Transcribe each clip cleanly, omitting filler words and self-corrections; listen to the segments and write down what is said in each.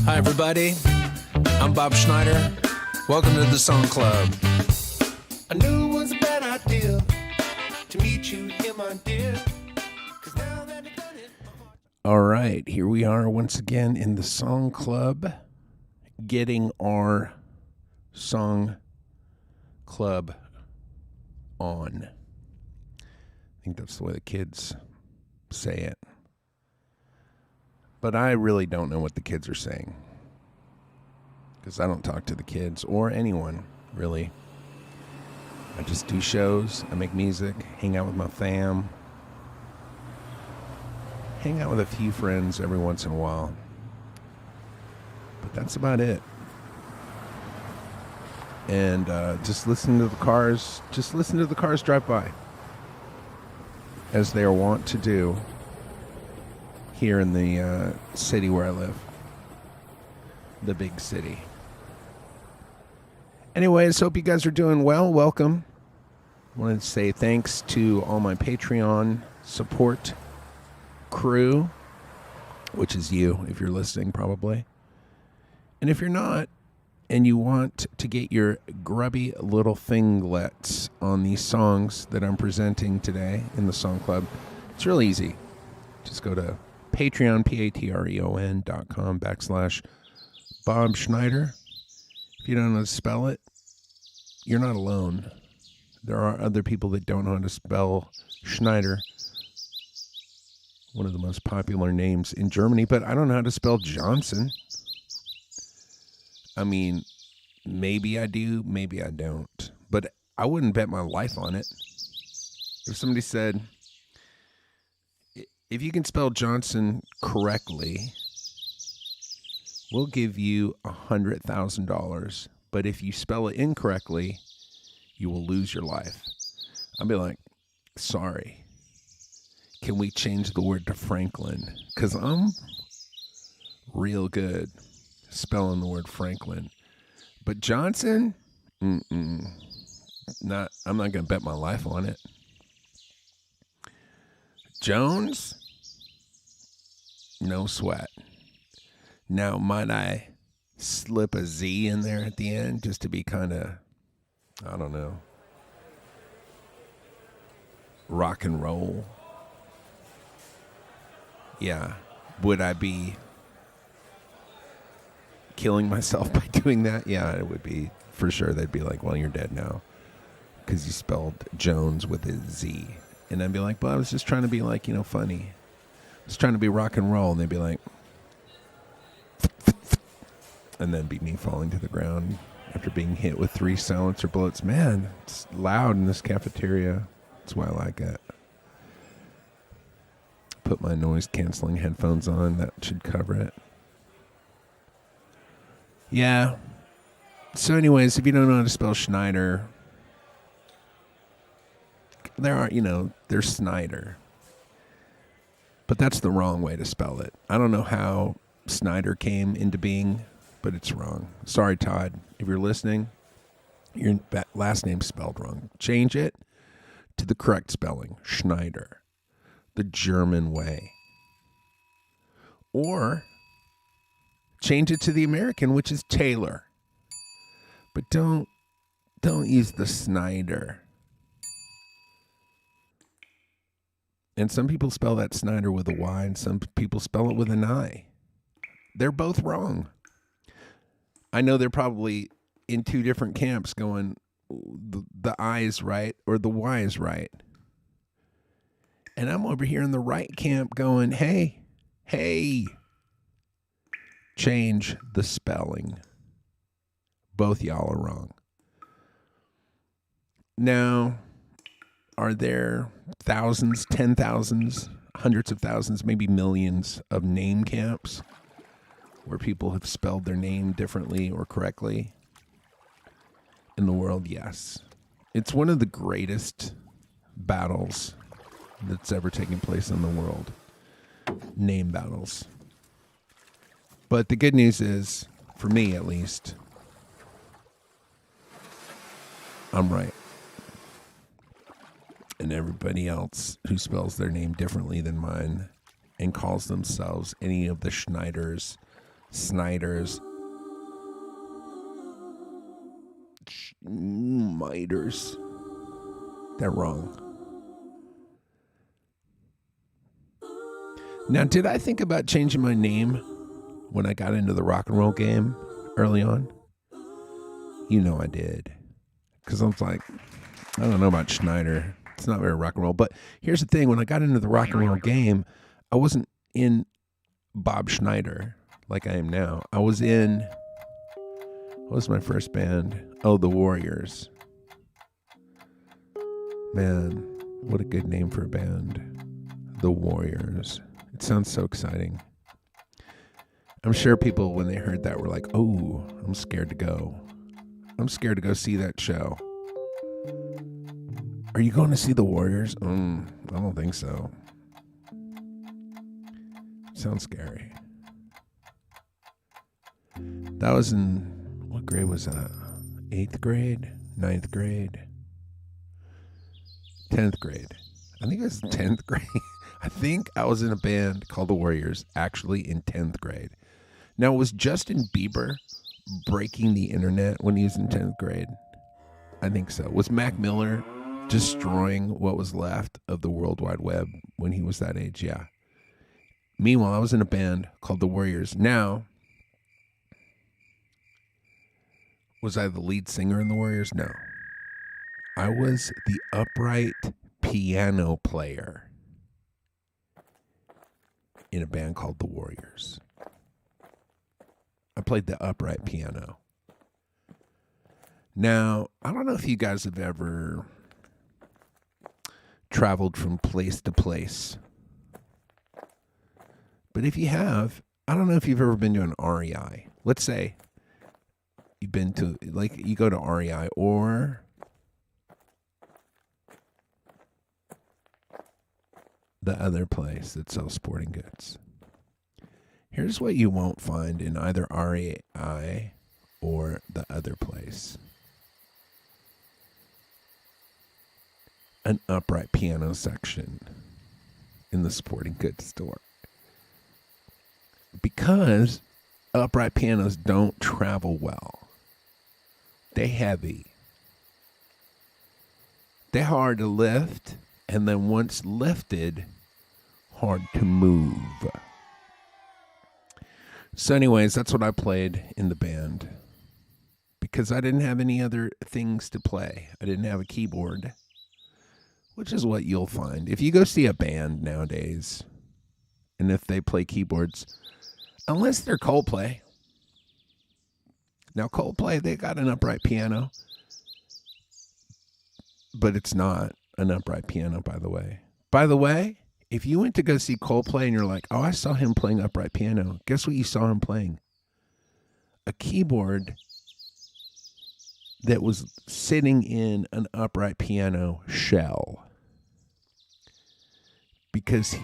Hi, everybody. I'm Bombschneider. Welcome to the Song Club. I knew it was a bad idea to meet you here, my dear. 'Cause now that you've done it, All right, here we are once again in the Song Club, getting our Song Club on. I think that's the way the kids say it. But I really don't know what the kids are saying, because I don't talk to the kids or anyone, really. I just do shows, I make music, hang out with my fam, hang out with a few friends every once in a while. But that's about it. And just listen to the cars drive by, as they are wont to do here in the city where I live. The big city. Anyways, hope you guys are doing well. Welcome. I wanted to say thanks to all my Patreon support crew, which is you if you're listening probably. And if you're not, and you want to get your grubby little thinglets on these songs that I'm presenting today in the Song Club, it's real easy. Just go to Patreon, patreon.com/Bombschneider. If you don't know how to spell it, you're not alone. There are other people that don't know how to spell Schneider, one of the most popular names in Germany, but I don't know how to spell Johnson. I mean, maybe I do, maybe I don't. But I wouldn't bet my life on it. If somebody said, if you can spell Johnson correctly, we'll give you $100,000. But if you spell it incorrectly, you will lose your life. I'll be like, sorry. Can we change the word to Franklin? Because I'm real good spelling the word Franklin. But Johnson? I'm not going to bet my life on it. Jones? No sweat. Now, might I slip a Z in there at the end just to be kind of, I don't know, rock and roll? Yeah. Would I be killing myself by doing that? Yeah, it would be. For sure, they'd be like, well, you're dead now because you spelled Jones with a Z. And I'd be like, well, I was just trying to be like, funny. I was trying to be rock and roll. And they'd be like, and then be me falling to the ground after being hit with 3 silencer bullets. Man, it's loud in this cafeteria. That's why I like it. Put my noise-canceling headphones on. That should cover it. Yeah. So anyways, if you don't know how to spell Schneider, there's Snyder. But that's the wrong way to spell it. I don't know how Snyder came into being, but it's wrong. Sorry, Todd. If you're listening, your last name's spelled wrong. Change it to the correct spelling, Schneider, the German way. Or change it to the American, which is Taylor. But don't use the Snyder. And some people spell that Snyder with a Y, and some people spell it with an I. They're both wrong. I know they're probably in 2 different camps going, the I is right or the Y is right. And I'm over here in the right camp going, hey, change the spelling. Both y'all are wrong. Now, are there thousands, 10,000s, hundreds of thousands, maybe millions of name camps where people have spelled their name differently or correctly in the world? Yes. It's one of the greatest battles that's ever taken place in the world. Name battles. But the good news is, for me at least, I'm right. And everybody else who spells their name differently than mine and calls themselves any of the Schneiders Schneiders, Schneiders. They're wrong. Now, did I think about changing my name when I got into the rock and roll game early on? You know I did. Because I was like, I don't know about Schneider. It's not very rock and roll. But here's the thing. When I got into the rock and roll game, I wasn't in Bombschneider like I am now. I was in, what was my first band? Oh, the Warriors. Man, what a good name for a band. The Warriors. It sounds so exciting. I'm sure people, when they heard that, were like, oh, I'm scared to go. I'm scared to go see that show. Are you going to see the Warriors? I don't think so. Sounds scary. That was in, what grade was that? 8th grade? 9th grade? 10th grade. I think it was 10th grade. I think I was in a band called the Warriors, actually in 10th grade. Now, was Justin Bieber breaking the internet when he was in 10th grade? I think so. Was Mac Miller destroying what was left of the World Wide Web when he was that age? Yeah. Meanwhile, I was in a band called the Warriors. Now, was I the lead singer in the Warriors? No. I was the upright piano player in a band called the Warriors. I played the upright piano. Now, I don't know if you guys have ever traveled from place to place. But if you have, I don't know if you've ever been to an REI. Let's say you've been to, like, you go to REI or the other place that sells sporting goods. Here's what you won't find in either REI or the other place. An upright piano section in the sporting goods store. Because upright pianos don't travel well. They're heavy. They're hard to lift, and then once lifted, hard to move. So anyways, that's what I played in the band. Because I didn't have any other things to play. I didn't have a keyboard. Which is what you'll find. If you go see a band nowadays, and if they play keyboards, unless they're Coldplay. Now Coldplay, they got an upright piano. But it's not an upright piano, by the way. By the way, if you went to go see Coldplay and you're like, oh, I saw him playing upright piano. Guess what you saw him playing? A keyboard that was sitting in an upright piano shell. Because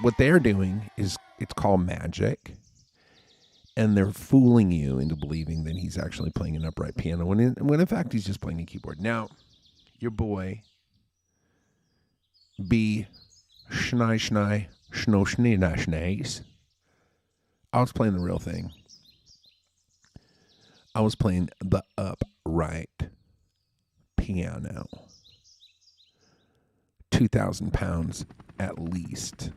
what they're doing is, it's called magic. And they're fooling you into believing that he's actually playing an upright piano when in fact he's just playing a keyboard. Now, your boy, B. Schnei, I was playing the real thing. I was playing the upright piano. 2,000 pounds at least.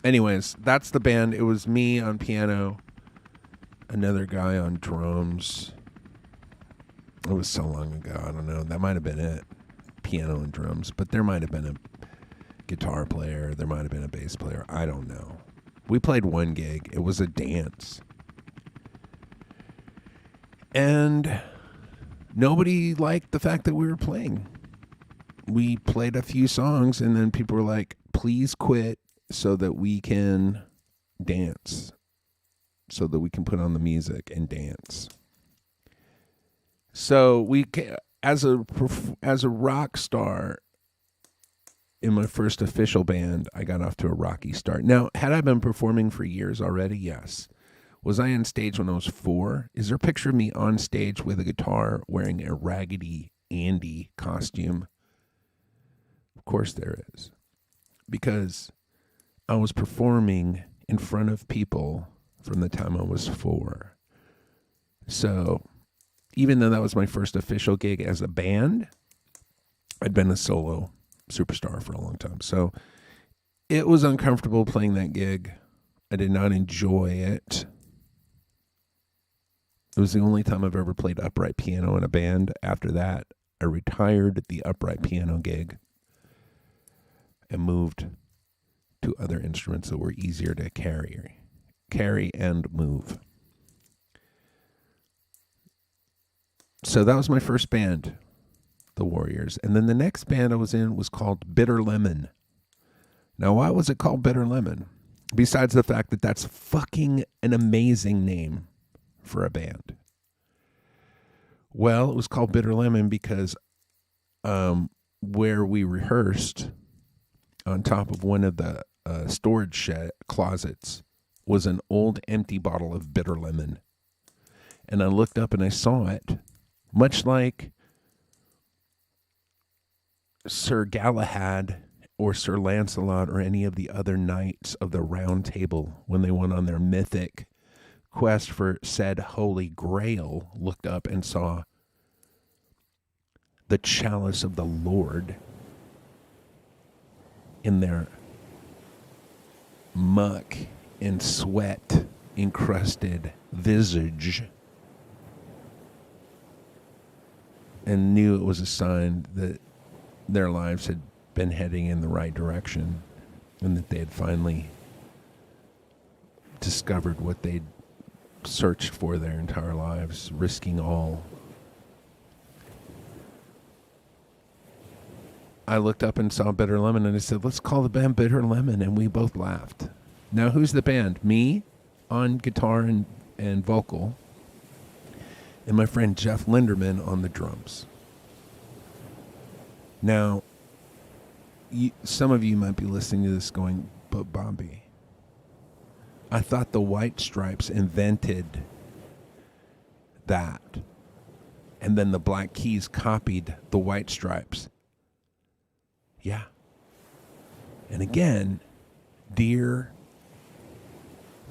Anyways, that's the band. It was me on piano, another guy on drums. It was so long ago, I don't know. That might have been it. Piano and drums. But there might have been a guitar player. There might have been a bass player. I don't know. We played one gig. It was a dance. And nobody liked the fact that we were playing. We played a few songs, and then people were like, please quit so that we can dance. So that we can put on the music and dance. So we, as a rock star, in my first official band, I got off to a rocky start. Now, had I been performing for years already? Yes. Was I on stage when I was 4? Is there a picture of me on stage with a guitar wearing a Raggedy Andy costume? Of course there is. Because I was performing in front of people from the time I was 4. So even though that was my first official gig as a band, I'd been a solo superstar for a long time. So it was uncomfortable playing that gig. I did not enjoy it. It was the only time I've ever played upright piano in a band. After that, I retired the upright piano gig and moved to other instruments that were easier to carry and move. So that was my first band, the Warriors. And then the next band I was in was called Bitter Lemon. Now, why was it called Bitter Lemon? Besides the fact that that's fucking an amazing name for a band. Well, it was called Bitter Lemon because where we rehearsed on top of one of the storage closets was an old empty bottle of bitter lemon. And I looked up and I saw it, much like Sir Galahad or Sir Lancelot or any of the other knights of the Round Table when they went on their mythic quest for said Holy Grail, looked up and saw the chalice of the Lord in their muck and sweat encrusted visage, and knew it was a sign that their lives had been heading in the right direction and that they had finally discovered what they'd searched for their entire lives, risking all. I looked up and saw Bitter Lemon and I said, let's call the band Bitter Lemon, and we both laughed. Now, who's the band? Me on guitar and vocal, and my friend Jeff Linderman on the drums. Now, some of you might be listening to this going, but Bobby, I thought the White Stripes invented that, and then the Black Keys copied the White Stripes. Yeah. And again, dear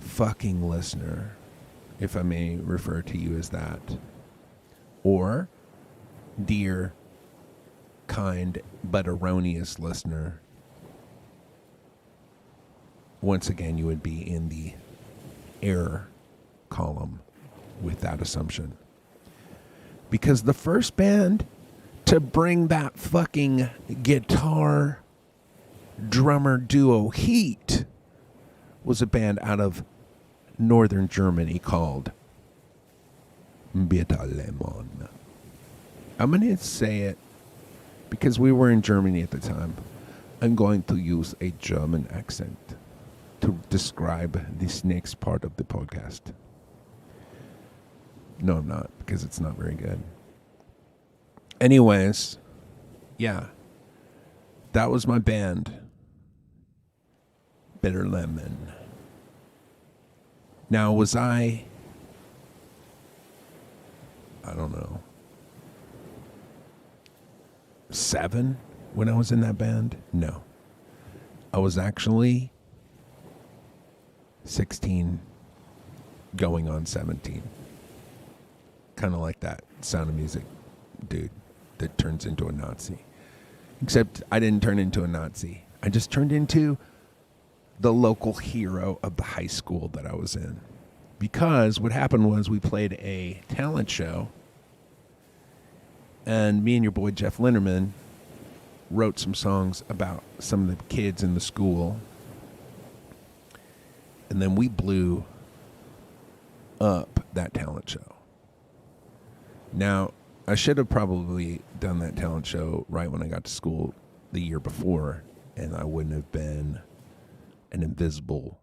fucking listener, if I may refer to you as that, or dear kind but erroneous listener, once again you would be in the error column with that assumption. Because the first band to bring that fucking guitar drummer duo heat was a band out of northern Germany called Bitter Lemon. I'm going to say it because we were in Germany at the time. I'm going to use a German accent to describe this next part of the podcast. No, I'm not, because it's not very good. Anyways, yeah, that was my band, Bitter Lemon. Now, was I don't know, 7 when I was in that band? No. I was actually 16 going on 17. Kind of like that Sound of Music dude that turns into a Nazi. Except I didn't turn into a Nazi. I just turned into the local hero of the high school that I was in. Because what happened was we played a talent show, and me and your boy Jeff Linderman wrote some songs about some of the kids in the school. And then we blew up that talent show. Now, I should have probably done that talent show right when I got to school the year before, and I wouldn't have been an invisible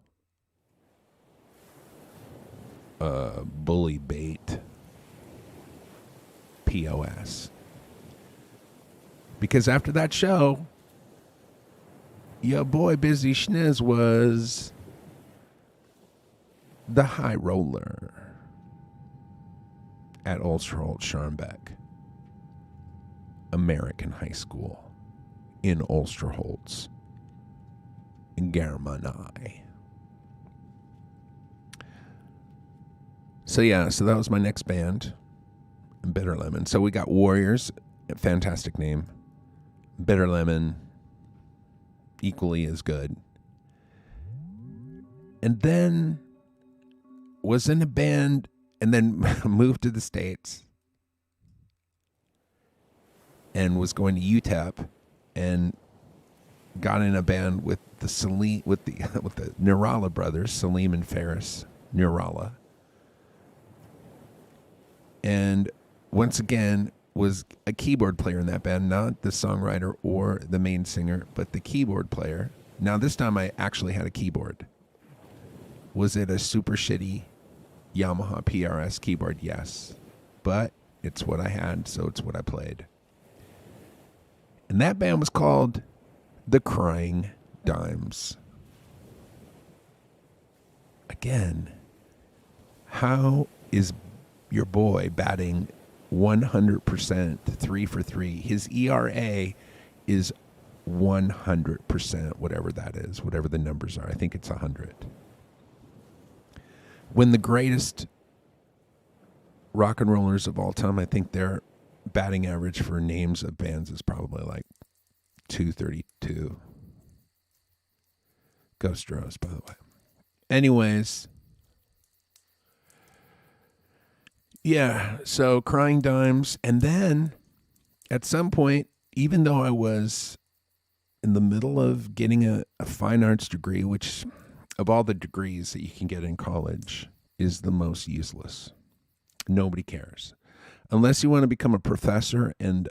bully bait POS. Because after that show, your boy Busy Schniz was the high roller at Ulsterholz-Scharmbeck American High School in Ulsterholz, in Germany. So that was my next band, Bitter Lemon. So we got Warriors, a fantastic name. Bitter Lemon, equally as good. And then was in a band and then moved to the States and was going to UTEP and got in a band with the Nirala brothers, Salim and Ferris Nirala. And once again was a keyboard player in that band, not the songwriter or the main singer, but the keyboard player. Now this time I actually had a keyboard. Was it a super shitty Yamaha PRS keyboard? Yes. But it's what I had, so it's what I played. And that band was called The Crying Dimes. Again, how is your boy batting 100%, 3 for 3? His ERA is 100%, whatever that is, whatever the numbers are. I think it's 100. When the greatest rock and rollers of all time, I think their batting average for names of bands is probably like 232. Ghost Rose, by the way. Anyways, yeah, so Crying Dimes. And then at some point, even though I was in the middle of getting a fine arts degree, which of all the degrees that you can get in college is the most useless. Nobody cares. Unless you want to become a professor and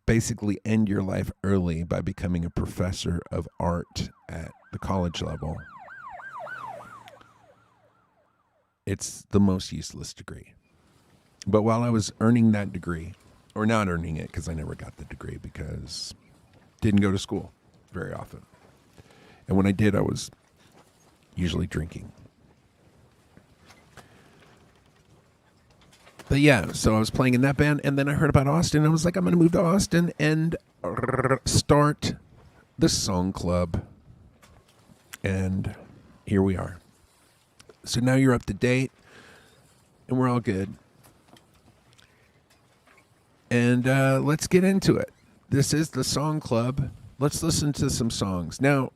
basically end your life early by becoming a professor of art at the college level. It's the most useless degree. But while I was earning that degree, or not earning it because I never got the degree because didn't go to school very often. And when I did, I was usually drinking. But yeah, so I was playing in that band, and then I heard about Austin. I was like, I'm going to move to Austin and start the Song Club. And here we are. So now you're up to date, and we're all good. And let's get into it. This is the Song Club. Let's listen to some songs. Now,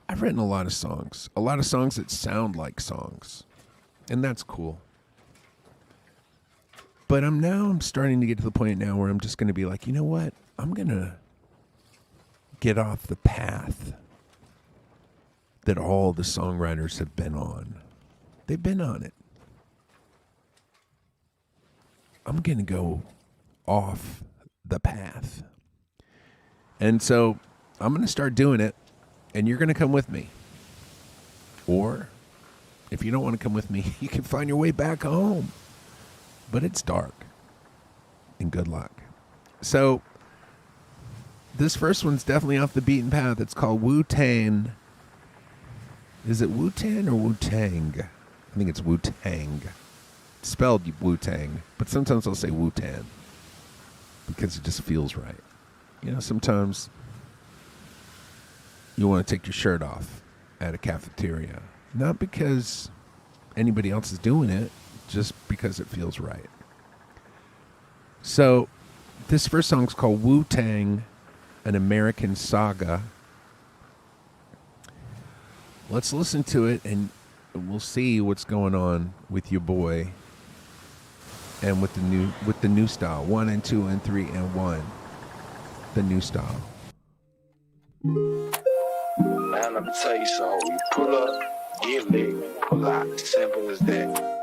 I've written a lot of songs that sound like songs, and that's cool. But I'm starting to get to the point now where I'm just going to be like, you know what? I'm going to get off the path that all the songwriters have been on. They've been on it. I'm going to go off the path. And so I'm going to start doing it, and you're going to come with me. Or if you don't want to come with me, you can find your way back home. But it's dark. And good luck. So this first one's definitely off the beaten path. It's called WU-TANG. Is it WU-TANG or WU-TANG? I think it's WU-TANG. It's spelled WU-TANG, but sometimes I'll say WU-TANG because it just feels right. You know, sometimes you want to take your shirt off at a cafeteria. Not because anybody else is doing it, just because it feels right. So this first song is called WU-TANG, an American Saga. Let's listen to it, and we'll see what's going on with your boy and with the new style. 1 and 2 and 3 and 1. The new style. Man, let me tell you something. You pull up, get lit, pull out. Simple as that.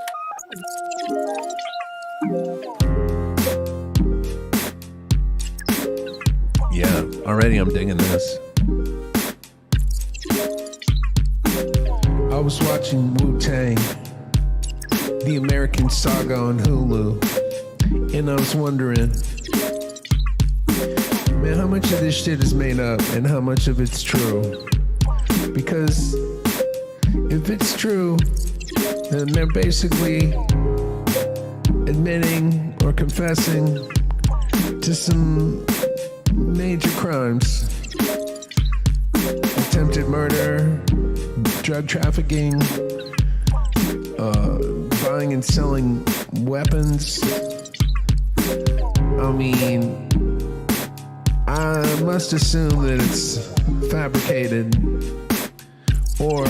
Yeah, already I'm digging this. I was watching WU-TANG, the American Saga on Hulu, and I was wondering, man, how much of this shit is made up and how much of it's true? Because if it's true, then they're basically admitting or confessing to some major crimes. Attempted murder, drug trafficking, buying and selling weapons. I mean, I must assume that it's fabricated, or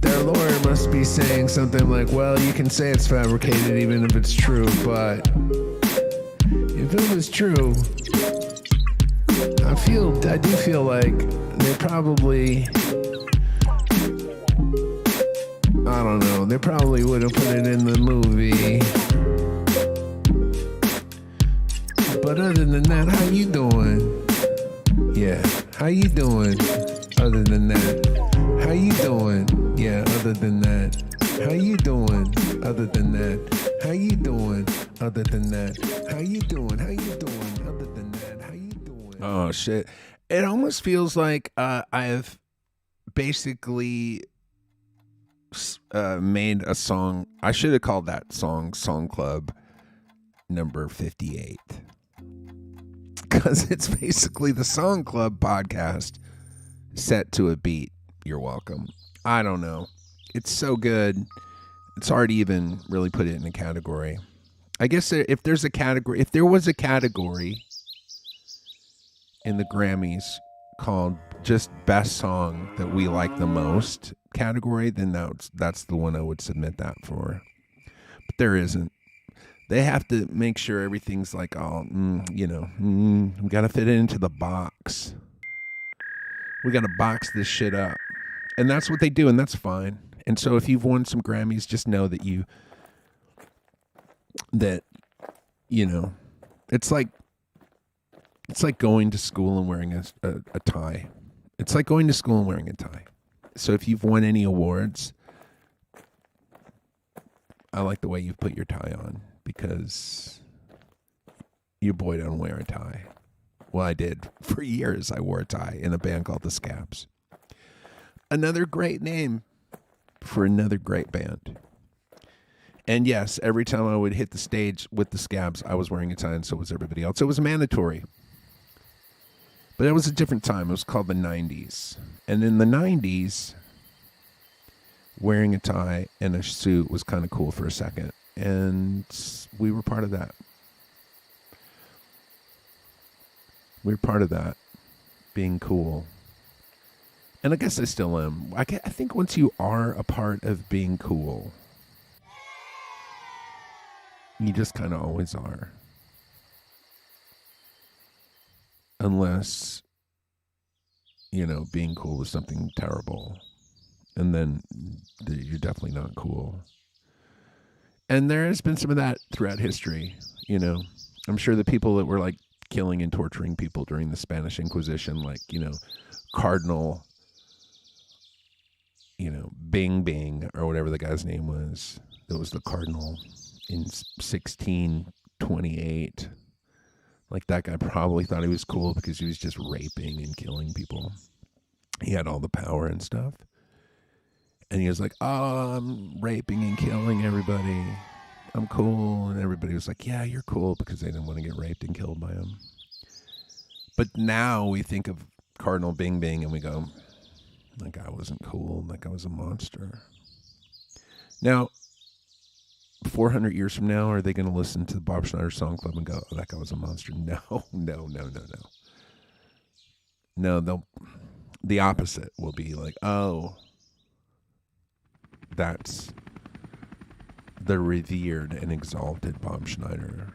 their lawyer must be saying something like, well, you can say it's fabricated even if it's true, but if it was true, I do feel like they probably, I don't know, they probably would have put it in the movie. But other than that, how you doing? Yeah, how you doing? Other than that, how you doing? Yeah, other than that, how you doing? Other than that, how you doing? Other than that, how you doing? How you doing? Other than that, how you doing? Oh shit! It almost feels like I've basically made a song. I should have called that song "Song Club" number 58. Because it's basically the Song Club podcast set to a beat. You're welcome. I don't know. It's so good. It's hard to even really put it in a category. I guess if there was a category in the Grammys called just best song that we like the most category, then that's the one I would submit that for. But there isn't. They have to make sure everything's like, we got to fit it into the box. We got to box this shit up. And that's what they do, and that's fine. And so if you've won some Grammys, just know that it's like going to school and wearing a tie. It's like going to school and wearing a tie. So if you've won any awards, I like the way you've put your tie on. Because your boy don't wear a tie. Well, I did. For years, I wore a tie in a band called the Scabs. Another great name for another great band. And yes, every time I would hit the stage with the Scabs, I was wearing a tie, and so was everybody else. It was mandatory. But it was a different time. It was called the 90s. And in the 90s, wearing a tie and a suit was kind of cool for a second. And we were part of that. We were part of that, being cool. And I guess I still am. I think once you are a part of being cool, you just kind of always are. Unless, being cool is something terrible. And then you're definitely not cool. And there has been some of that throughout history, I'm sure the people that were like killing and torturing people during the Spanish Inquisition, like, Cardinal, Bing Bing, or whatever the guy's name was. That was the Cardinal in 1628. Like, that guy probably thought he was cool because he was just raping and killing people. He had all the power and stuff. And he was like, oh, I'm raping and killing everybody. I'm cool. And everybody was like, yeah, you're cool, because they didn't want to get raped and killed by him. But now we think of Cardinal Bing Bing and we go, that guy wasn't cool. That guy was a monster. Now, 400 years from now, are they going to listen to the Bombschneider Song Club and go, oh, that guy was a monster? No. No, the opposite will be like, oh, that's the revered and exalted Bombschneider,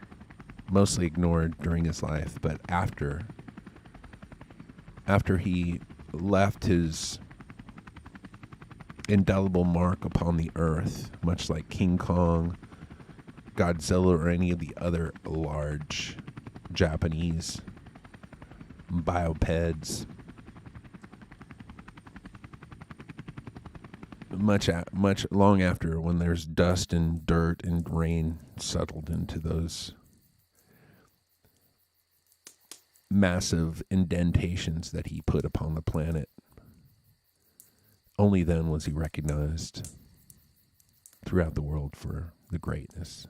mostly ignored during his life, but after he left his indelible mark upon the earth, much like King Kong, Godzilla, or any of the other large Japanese biopeds, much long after, when there's dust and dirt and rain settled into those massive indentations that he put upon the planet, only then was he recognized throughout the world for the greatness.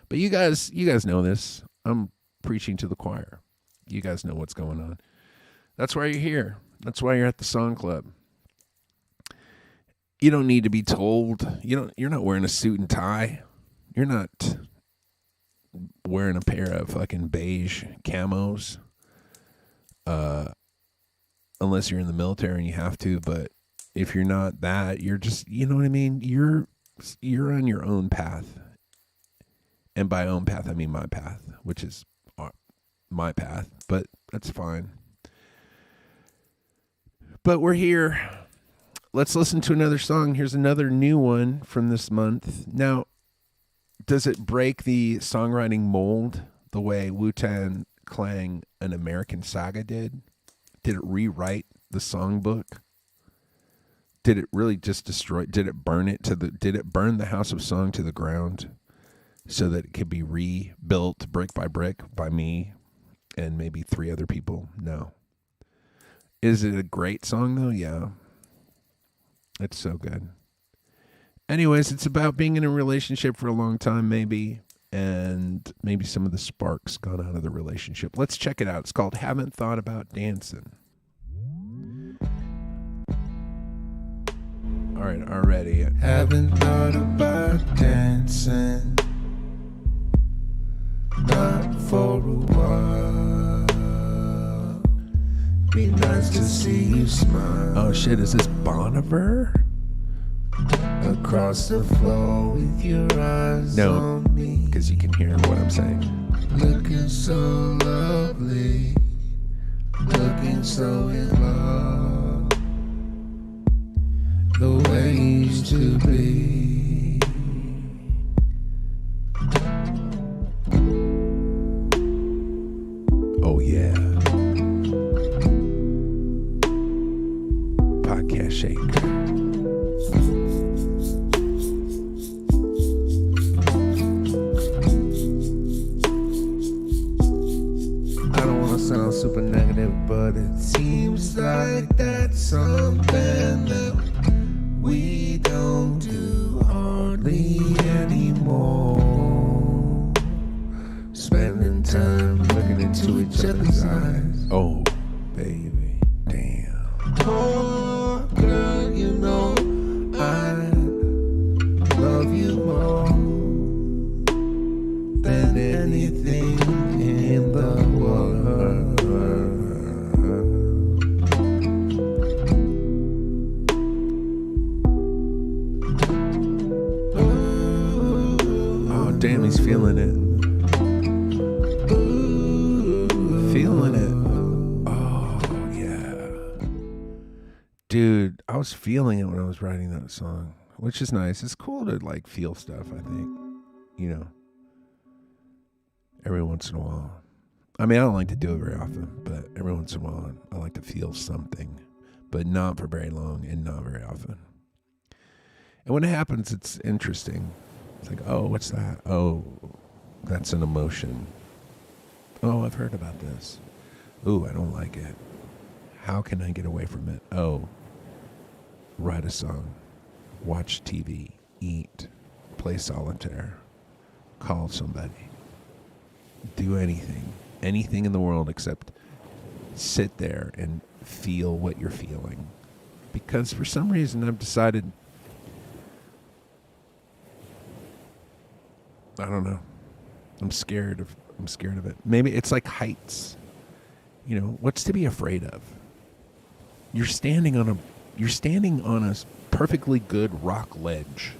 But you guys know this. I'm preaching to the choir. You guys know what's going on. That's why you're here. That's why you're at the Song Club. You don't need to be told. You're not wearing a suit and tie. You're not wearing a pair of fucking beige camos. Unless you're in the military and you have to, but if you're not that, you're just, you know what I mean? You're on your own path. And by own path, I mean my path, which is my path, but that's fine. But we're here. Let's listen to another song. Here's another new one from this month. Now, does it break the songwriting mold the way Wu-TANG Clan an American Saga did? Did it rewrite the songbook? Did it really just destroy? Did it burn the House of Song to the ground so that it could be rebuilt brick by brick by me and maybe 3 other people? No. Is it a great song though? Yeah. It's so good. Anyways, it's about being in a relationship for a long time, maybe, and maybe some of the sparks gone out of the relationship. Let's check it out. It's called Haven't Thought About Dancing. All right, already. Haven't thought about dancing, not for a while. Be nice to see you smile. Oh shit, is this Boniver? Across the floor with your eyes on me. Because you can hear what I'm saying. Looking so lovely, looking so in love, the way you used to be. Oh yeah. Podcast shaker. Sounds super negative, but it seems like that's something that we don't do hardly anymore. Spending time looking into each other's eyes. Oh, baby, damn. Oh, girl, you know I love you more than anything in the world. Damn, he's feeling it. Feeling it. Oh, yeah. Dude, I was feeling it when I was writing that song, which is nice. It's cool to, like, feel stuff, I think. You know, every once in a while. I mean, I don't like to do it very often, but every once in a while, I like to feel something, but not for very long and not very often. And when it happens, it's interesting. It's like, oh, what's that? Oh, that's an emotion. Oh, I've heard about this. Ooh, I don't like it. How can I get away from it? Oh, write a song, watch TV, eat, play solitaire, call somebody, do anything in the world except sit there and feel what you're feeling. Because for some reason I've decided, I don't know. I'm scared of it. Maybe it's like heights. You know, what's to be afraid of? You're standing on a perfectly good rock ledge,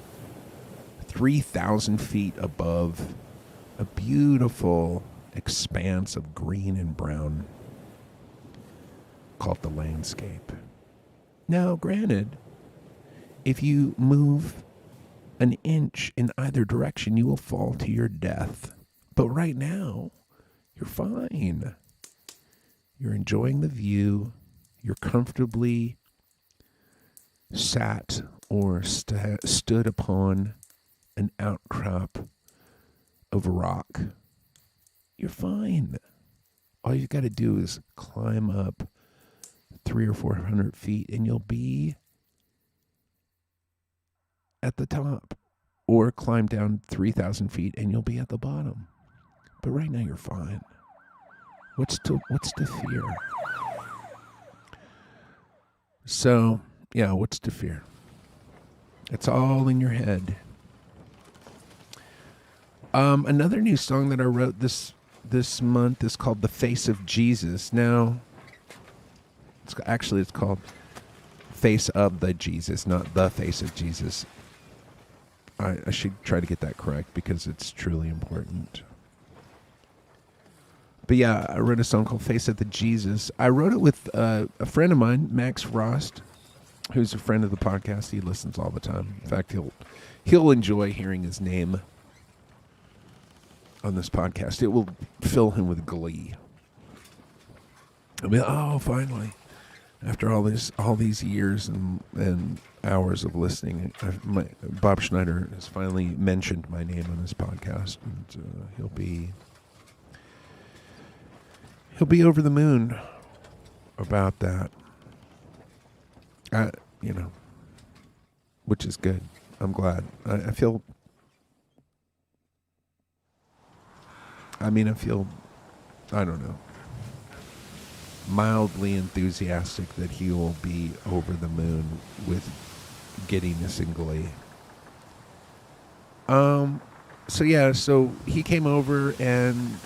3,000 feet above a beautiful expanse of green and brown called the landscape. Now, granted, if you move an inch in either direction, you will fall to your death. But right now, you're fine. You're enjoying the view. You're comfortably sat or stood upon an outcrop of rock. You're fine. All you got to do is climb up 300 or 400 feet and you'll be at the top, or climb down 3,000 feet and you'll be at the bottom. But right now you're fine. What's to fear? So, yeah, what's to fear? It's all in your head. Another new song that I wrote this month is called "The Face of Jesus." Now, it's called "Face of the Jesus," not "The Face of Jesus." I should try to get that correct because it's truly important. But yeah, I wrote a song called "Face of the Jesus." I wrote it with a friend of mine, Max Frost, who's a friend of the podcast. He listens all the time. In fact, he'll enjoy hearing his name on this podcast. It will fill him with glee. I mean, oh, finally, after all these years and hours of listening, Bob Schneider has finally mentioned my name on this podcast, and he'll be over the moon about that. Which is good. I'm glad. I feel I don't know, mildly enthusiastic that he will be over the moon with getting this in glee. So he came over and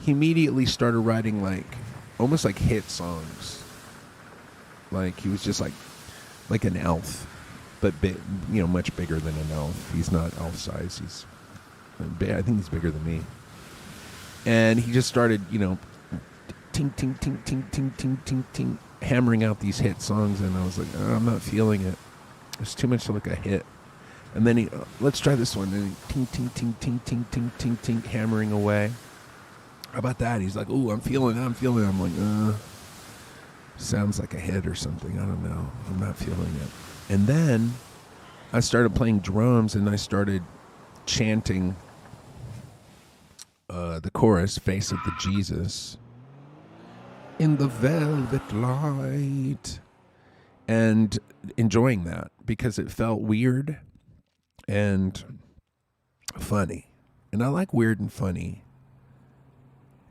he immediately started writing almost like hit songs. Like he was just like an elf, but much bigger than an elf. He's not elf size. I think he's bigger than me. And he just started, ting, ting, ting, ting, ting, ting, ting, ting, hammering out these hit songs. And I was like, oh, I'm not feeling it. It's too much like a hit. And then he, let's try this one. And he, ting, ting, ting, ting, ting, ting, ting, ting, hammering away. How about that? He's like, ooh, I'm feeling it. I'm like, sounds like a hit or something. I don't know. I'm not feeling it. And then I started playing drums and I started chanting the chorus, "Face of the Jesus," in the velvet light, and enjoying that because it felt weird and funny. And I like weird and funny.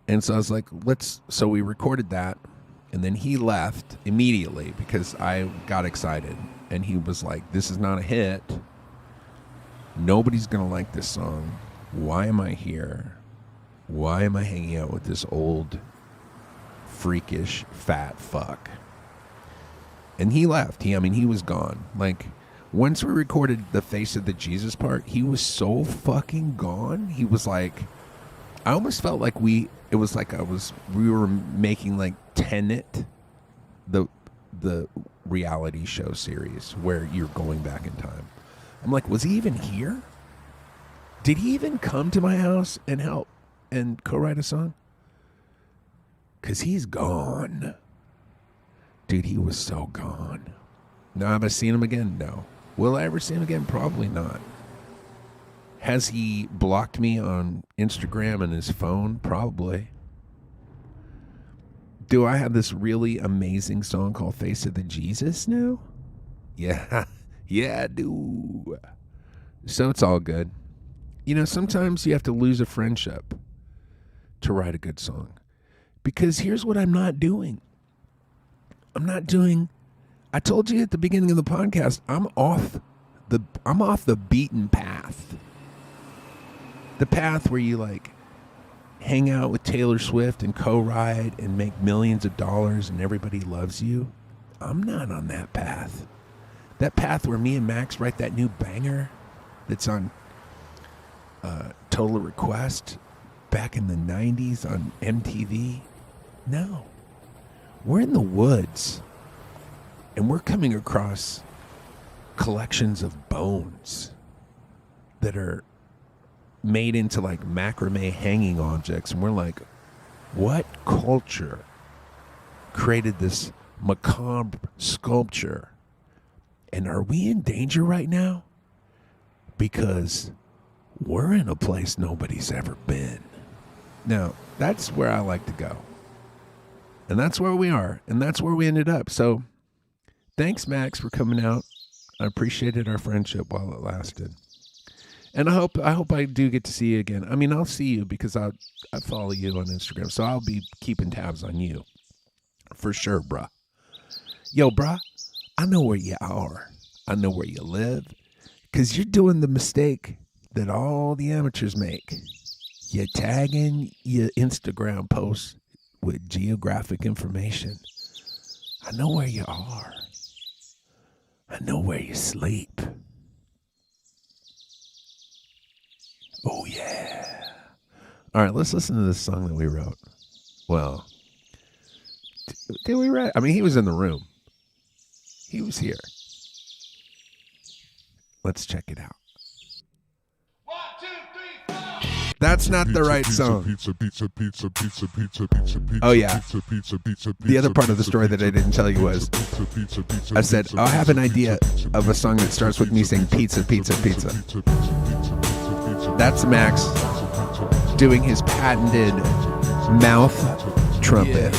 And so I was like, so we recorded that, and then he left immediately because I got excited. And he was like, this is not a hit. Nobody's going to like this song. Why am I here? Why am I hanging out with this old, freakish, fat fuck? And he left. He was gone. Like, once we recorded the "Face of the Jesus" part, he was so fucking gone. He was like, I almost felt like we were making like Tenet, the reality show series where you're going back in time. I'm like, was he even here? Did he even come to my house and help and co-write a song? Because he's gone. Dude, he was so gone. Now, have I seen him again? No. Will I ever see him again? Probably not. Has he blocked me on Instagram and his phone? Probably. Do I have this really amazing song called "Face of the Jesus" now? Yeah. Yeah, I do. So it's all good. Sometimes you have to lose a friendship to write a good song. Because here's what I'm not doing. I told you at the beginning of the podcast, I'm off the beaten path. The path where you hang out with Taylor Swift and co-write and make millions of dollars and everybody loves you. I'm not on that path. That path where me and Max write that new banger that's on Total Request back in the 90s on MTV. No. We're in the woods and we're coming across collections of bones that are made into macrame hanging objects, and we're like, what culture created this macabre sculpture? And are we in danger right now? Because we're in a place nobody's ever been. Now, that's where I like to go. And that's where we are. And that's where we ended up. So thanks, Max, for coming out. I appreciated our friendship while it lasted. And I hope I do get to see you again. I'll see you because I follow you on Instagram. So I'll be keeping tabs on you. For sure, bruh. Yo, bruh, I know where you are. I know where you live. Because you're doing the mistake that all the amateurs make. You're tagging your Instagram posts with geographic information. I know where you are. I know where you sleep. Oh, yeah. All right, let's listen to this song that we wrote. Well, did we write? I mean, he was in the room. He was here. Let's check it out. 1, 2, 3, 4. That's not the right song. Oh, yeah. The other part of the story that I didn't tell you was I said, I have an idea of a song that starts with me saying pizza, pizza, pizza. That's Max doing his patented mouth trumpet.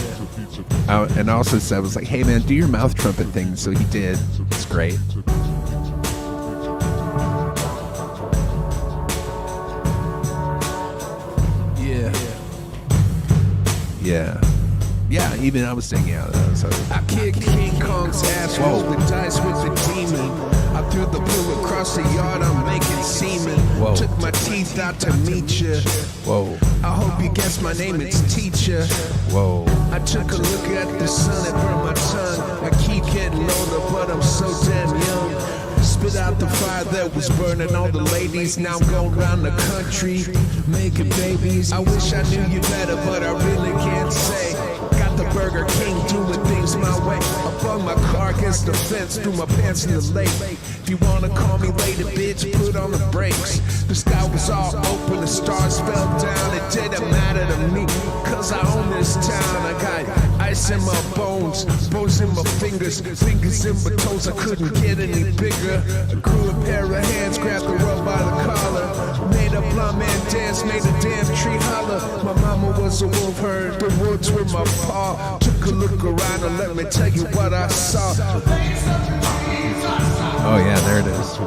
And also said, I was like, hey, man, do your mouth trumpet thing. So he did. It's great. Yeah, even I was singing out of that. So. I kicked King Kong's ass, rolled the dice with the demon. I threw the blue across the yard, I'm making semen. Whoa. Took my teeth out to meet you. Whoa. I hope you guess my name, it's Teacher. Whoa. I took a look at the sun, it burned my tongue. I keep getting older, but I'm so damn young. Spit out the fire that was burning all the ladies. Now I'm going around the country, making babies. I wish I knew you better, but I really can't say. Got the Burger King doing things my way. I bung my car against the fence, threw my pants in the lake. If you wanna call me later, bitch, put on the brakes. The sky was all open, the stars fell down. It didn't matter to me, cause I own this town. I got ice in my bones, bones in my fingers, fingers in my toes. I couldn't get any bigger. I grew a pair of hands, grabbed the world by the collar. Made a blind man dance, made a damn tree holler. My mama was a wolf herd, the woods were my paw. Took a look around and let me tell you what I saw. Oh, yeah, there it is.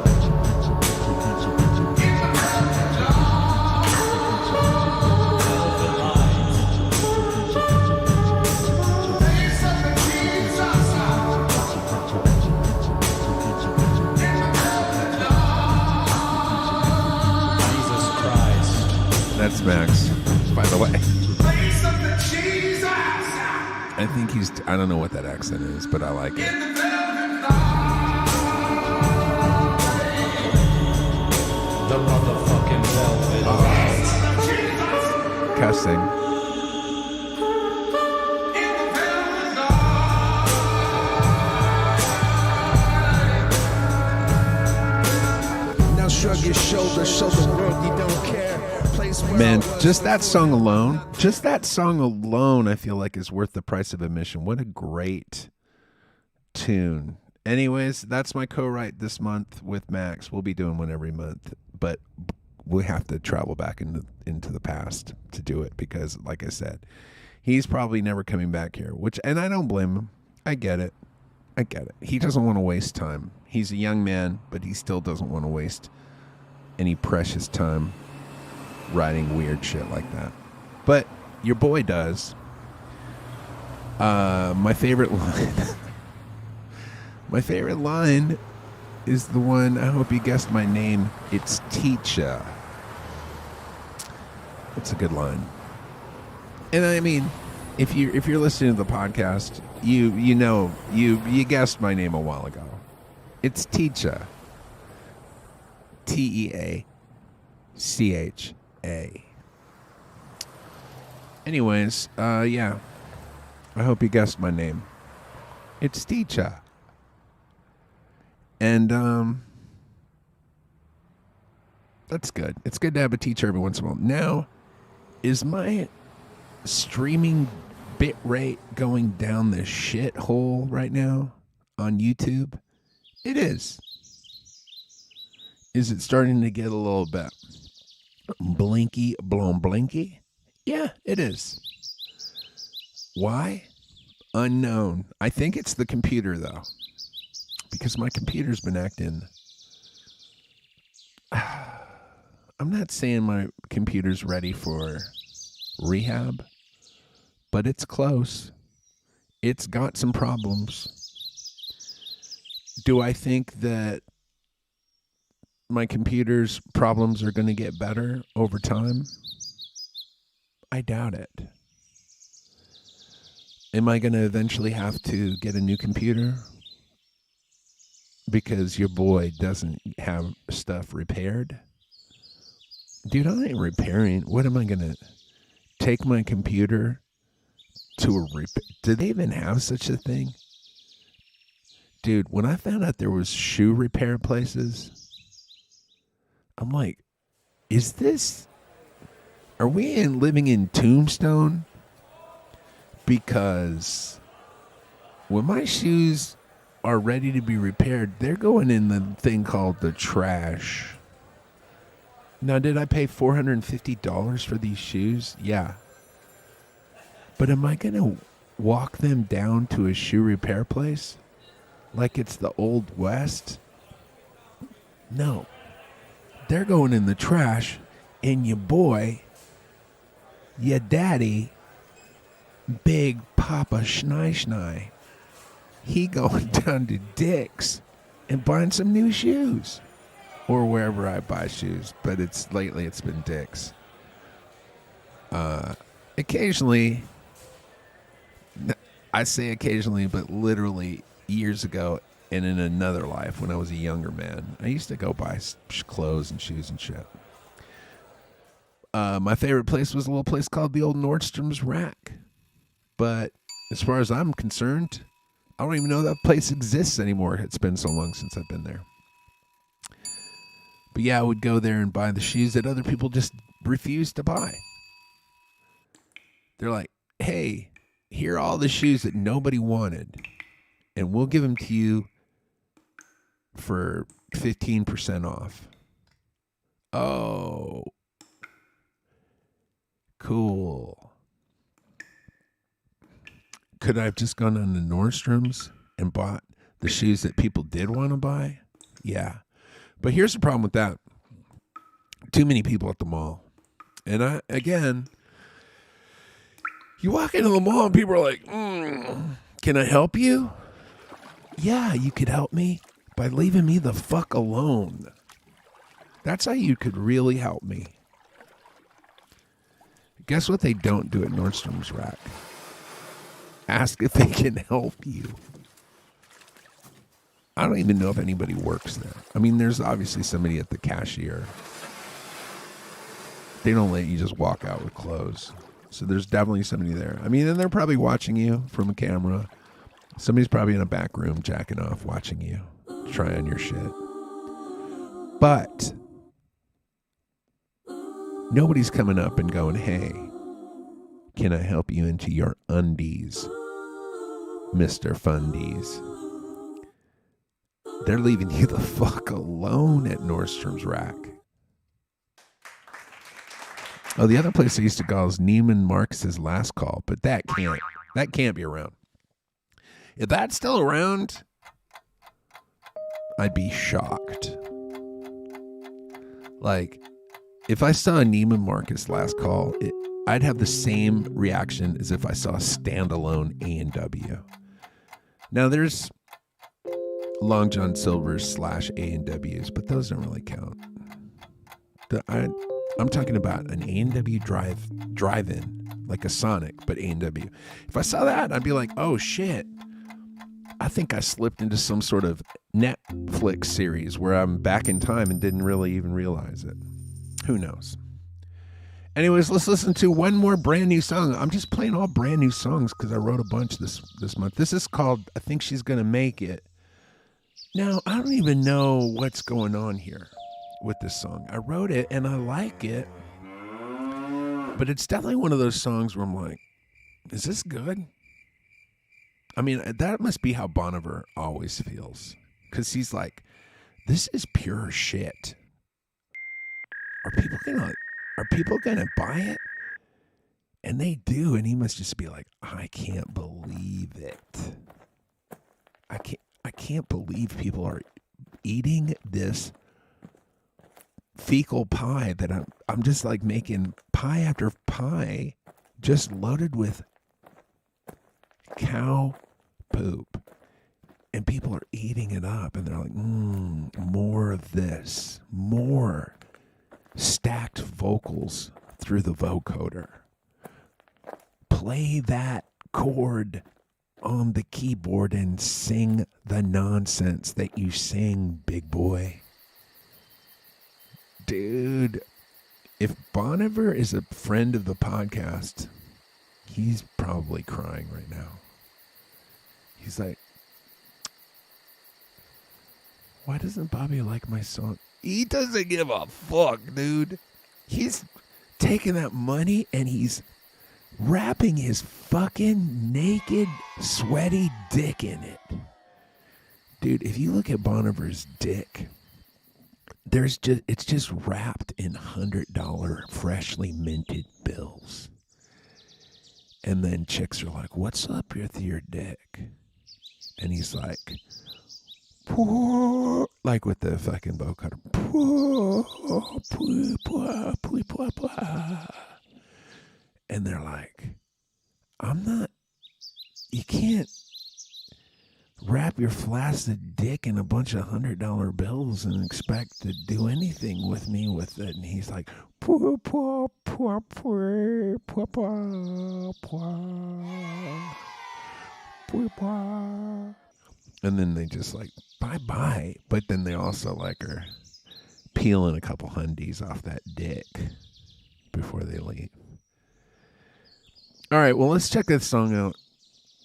That's Max, by the way. I think I don't know what that accent is, but I like it. The motherfucking velvet. Cussing. Now shrug your shoulders, show the world you don't care. Man, just that song alone, I feel like is worth the price of admission. What a great tune. Anyways, that's my co-write this month with Max. We'll be doing one every month, but we have to travel back into the past to do it because, like I said, he's probably never coming back here, and I don't blame him. I get it. He doesn't want to waste time. He's a young man, but he still doesn't want to waste any precious time writing weird shit like that. But your boy does. My favorite line is the one, I hope you guessed my name, it's Teacher. It's a good line. And I mean, if you're listening to the podcast, you know you guessed my name a while ago. It's Teacher. Teacha. Anyways, yeah. I hope you guessed my name. It's Teacher. And that's good. It's good to have a teacher every once in a while. Now, is my streaming bit rate going down the shithole right now on YouTube? It is. Is it starting to get a little bit blinky, blown blinky? Yeah, it is. Why? Unknown. I think it's the computer, though. Because my computer's been acting... I'm not saying my computer's ready for rehab, but it's close. It's got some problems. Do I think that my computer's problems are going to get better over time? I doubt it. Am I going to eventually have to get a new computer because your boy doesn't have stuff repaired? Dude, I ain't repairing. What am I going to take my computer to a repair? Do they even have such a thing? Dude, when I found out there was shoe repair places, I'm like, are we living in Tombstone? Because when my shoes are ready to be repaired, they're going in the thing called the trash. Now, did I pay $450 for these shoes? Yeah. But am I going to walk them down to a shoe repair place like it's the Old West? No. They're going in the trash, and your boy, your daddy, Big Papa Schneider, he going down to Dick's and buying some new shoes. Or wherever I buy shoes, but lately it's been Dick's. Occasionally, I say occasionally, but literally years ago and in another life when I was a younger man, I used to go buy clothes and shoes and shit. My favorite place was a little place called the old Nordstroms Rack. But as far as I'm concerned, I don't even know that place exists anymore. It's been so long since I've been there. But yeah, I would go there and buy the shoes that other people just refused to buy. They're like, hey, here are all the shoes that nobody wanted, and we'll give them to you for 15% off. Oh, cool. Could I have just gone on to Nordstrom's and bought the shoes that people did want to buy? Yeah. But here's the problem with that. Too many people at the mall. And you walk into the mall and people are like, can I help you? Yeah, you could help me by leaving me the fuck alone. That's how you could really help me. Guess what they don't do at Nordstroms Rack? Ask if they can help you. I don't even know if anybody works there. I mean, there's obviously somebody at the cashier. They don't let you just walk out with clothes. So there's definitely somebody there. I mean, and they're probably watching you from a camera. Somebody's probably in a back room jacking off, watching you, try on your shit. But nobody's coming up and going, hey, can I help you into your undies, Mr. Fundies? They're leaving you the fuck alone at Nordstroms Rack. Oh, the other place I used to call is Neiman Marcus's Last Call, but that can't be around. If that's still around, I'd be shocked. Like, if I saw a Neiman Marcus Last Call, I'd have the same reaction as if I saw a standalone A&W. Now, there's Long John Silver's / A&Ws, but those don't really count. I'm talking about an A&W drive-in, like a Sonic, but A&W. If I saw that, I'd be like, oh shit, I think I slipped into some sort of Netflix series where I'm back in time and didn't really even realize it. Who knows? Anyways, let's listen to one more brand new song. I'm just playing all brand new songs because I wrote a bunch this month. This is called I Think She's Gonna Make It. Now, I don't even know what's going on here with this song. I wrote it and I like it, but it's definitely one of those songs where I'm like, is this good? I mean, that must be how Bon Iver always feels, because he's like, this is pure shit. Are people gonna buy it? And they do, and he must just be like, I can't believe it. I can't believe people are eating this fecal pie that I'm just like making pie after pie just loaded with cow poop. And people are eating it up, and they're like, more of this, more stacked vocals through the vocoder. Play that chord on the keyboard and sing the nonsense that you sing, big boy. Dude, if Bon Iver is a friend of the podcast, he's probably crying right now. He's like, why doesn't Bobby like my song? He doesn't give a fuck, dude. He's taking that money and he's wrapping his fucking naked, sweaty dick in it. Dude, if you look at Bon Iver's dick, it's just wrapped in $100 freshly minted bills. And then chicks are like, what's up with your dick? And he's like, like with the fucking vocoder. And they're like, you can't wrap your flaccid dick in a bunch of $100 bills and expect to do anything with me with it. And he's like, and then they just like, bye-bye. But then they also like are peeling a couple hundies off that dick before they leave. All right, well, let's check this song out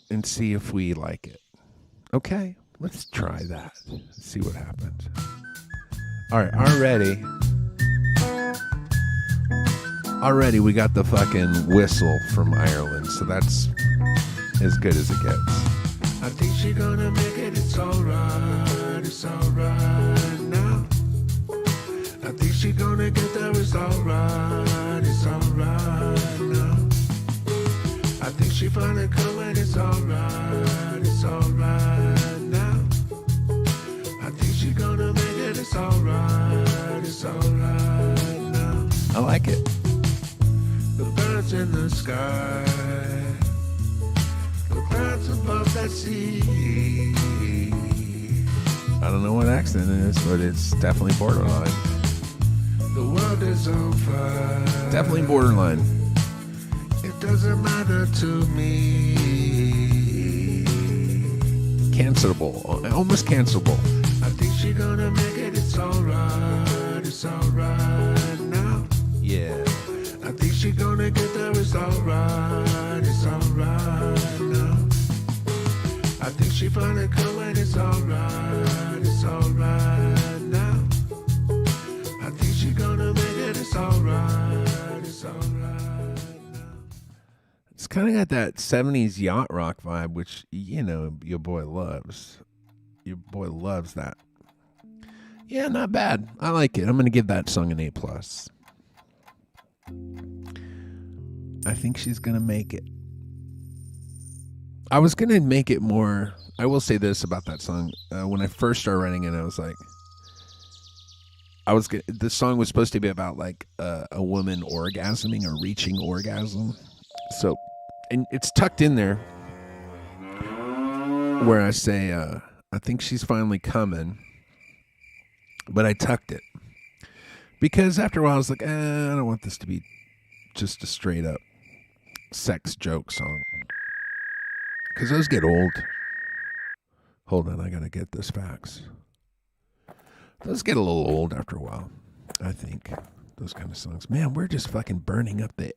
and see if we like it. Okay, let's try that. Let's see what happens. All right, already we got the fucking whistle from Ireland, so that's as good as it gets. I think she gonna make it, it's alright now. I think she gonna get there, it's alright now. I think she finally coming, it's alright now. I think she gonna make it, it's alright now. I like it. The birds in the sky, the clouds above that sea. I don't know what accent it is, but it's definitely borderline. The world is on fire. Definitely borderline. It doesn't matter to me. Cancelable. Almost cancelable. I think she gonna make it, it's alright now. Yeah. I think she gonna get there, it's alright now. I think she finally coming, it's alright now. I think she gonna make it, it's alright now. It's kind of got that 70s yacht rock vibe, which, you know, your boy loves. Your boy loves that. Yeah, not bad. I like it. I'm going to give that song an A+. I think she's going to make it. I was going to make it more... I will say this about that song. When I first started writing it, I was like... the song was supposed to be about, like, a woman orgasming or reaching orgasm. So... And it's tucked in there where I say, I think she's finally coming. But I tucked it. Because after a while, I was like, I don't want this to be just a straight up sex joke song. Because those get old. Hold on, I got to get this fax. Those get a little old after a while, I think. Those kind of songs. Man, we're just fucking burning up the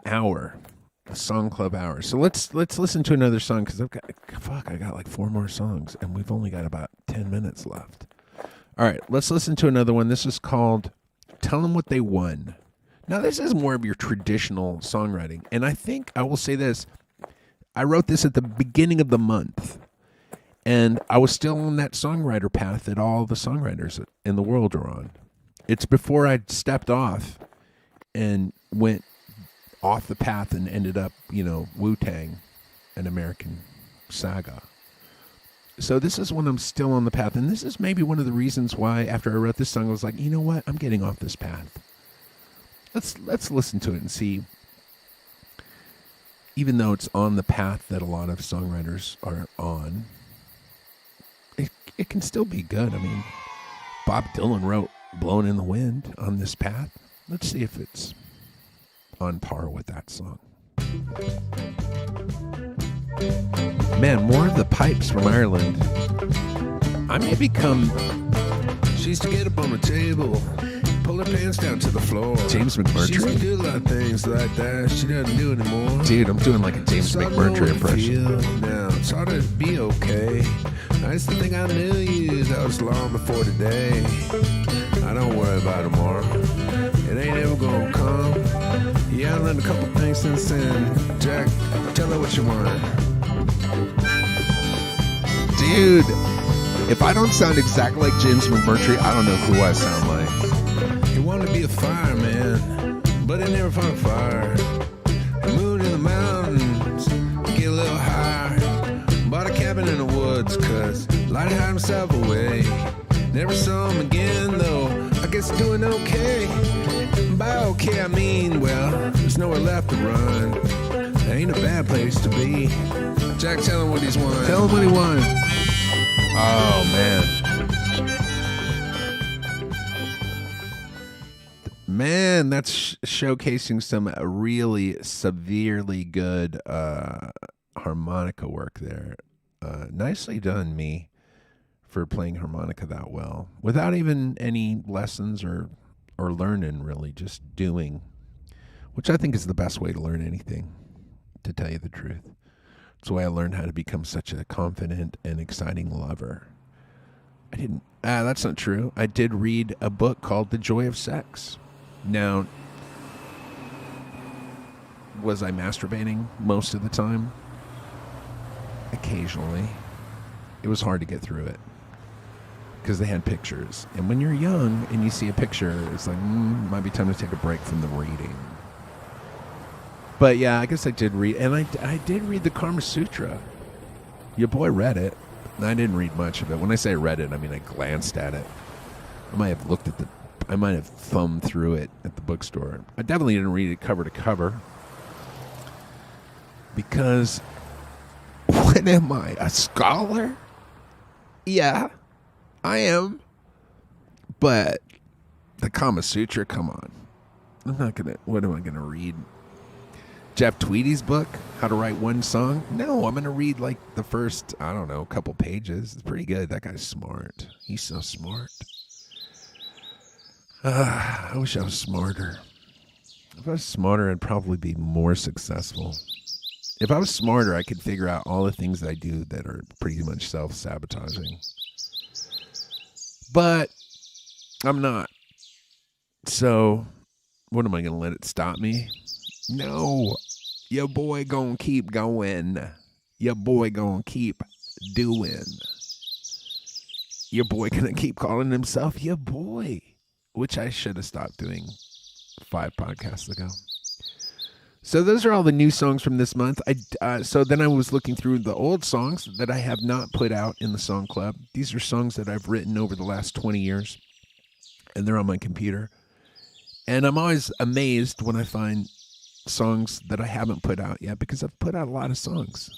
hour. The Song Club hour. So let's listen to another song because I got like 4 more songs and we've only got about 10 minutes left. All right, let's listen to another one. This is called Tell Them What They Won. Now this is more of your traditional songwriting, and I think I will say this. I wrote this at the beginning of the month, and I was still on that songwriter path that all the songwriters in the world are on. It's before I stepped off and went off the path and ended up, WU-TANG, an American Saga. So this is when I'm still on the path, and this is maybe one of the reasons why after I wrote this song I was like, you know what, I'm getting off this path. Let's listen to it and see, even though it's on the path that a lot of songwriters are on, it can still be good. I mean, Bob Dylan wrote Blowin' in the Wind on this path. Let's see if it's on par with that song. Man, more of the pipes from Ireland. I may become She used to get up on the table, pull her pants down to the floor. James She used to McMurtry. do a lot of things like that. She doesn't do it anymore. Dude, I'm doing like a James McMurtry impression. Now it's hard to be okay. I used to think I knew you. That was long before today. I don't worry about tomorrow. It ain't ever gonna come. Yeah, I learned a couple things since then. Jack, tell her what you want. Dude, if I don't sound exactly like James McMurtry, I don't know who I sound like. He wanted to be a fireman, but he never found a fire. He moved in the mountains, get a little higher. Bought a cabin in the woods, cause Light hide himself away. Never saw him again, though. I guess doing okay. By okay, I mean, well, there's nowhere left to run. That ain't a bad place to be. Jack, tell him what he's won. Tell him what he won. Oh, man. Man, that's showcasing some really severely good harmonica work there. Nicely done, me, for playing harmonica that well. Without even any lessons or learning, really. Just doing. Which I think is the best way to learn anything, to tell you the truth. It's the way I learned how to become such a confident and exciting lover. That's not true. I did read a book called The Joy of Sex. Now, was I masturbating most of the time? Occasionally. It was hard to get through it because they had pictures. And when you're young and you see a picture, it's like, might be time to take a break from the reading. But yeah, I guess I did read, and I did read the Kama Sutra. Your boy read it. I didn't read much of it. When I say read it, I mean I glanced at it. I might have thumbed through it at the bookstore. I definitely didn't read it cover to cover. Because, what am I, a scholar? Yeah, I am. But the Kama Sutra, come on. What am I going to read? Jeff Tweedy's book, How to Write One Song? No, I'm going to read like the first, I don't know, couple pages. It's pretty good. That guy's smart. He's so smart. I wish I was smarter. If I was smarter, I'd probably be more successful. If I was smarter, I could figure out all the things that I do that are pretty much self-sabotaging. But I'm not. So, what am I going to let it stop me? No. Your boy gonna keep going. Your boy gonna keep doing. Your boy gonna keep calling himself your boy, which I should have stopped doing 5 podcasts ago. So those are all the new songs from this month. So then I was looking through the old songs that I have not put out in the Song Club. These are songs that I've written over the last 20 years, and they're on my computer. And I'm always amazed when I find songs that I haven't put out yet, because I've put out a lot of songs.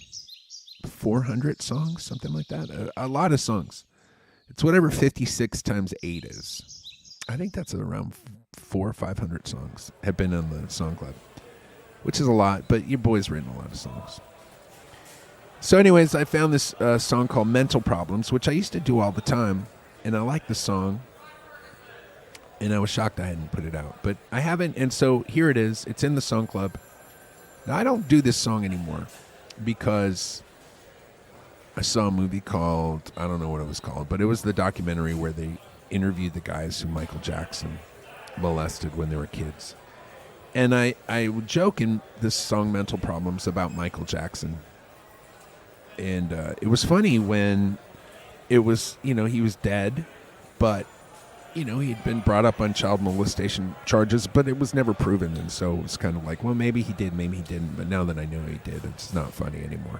400 songs, something like that. A lot of songs. It's whatever 56 times 8 is. I think that's around 400 or 500 songs have been on the Song Club, which is a lot, but your boy's written a lot of songs. So anyways, I found this song called Mental Problems, which I used to do all the time, and I like the song. And I was shocked I hadn't put it out. But I haven't, and so here it is. It's in the Song Club. Now, I don't do this song anymore because I saw a movie called, I don't know what it was called, but it was the documentary where they interviewed the guys who Michael Jackson molested when they were kids. And I would joke in this song, Mental Problems, about Michael Jackson. And it was funny when it was, he was dead, but he'd been brought up on child molestation charges, but it was never proven. And so it was kind of like, well, maybe he did, maybe he didn't. But now that I know he did, it's not funny anymore.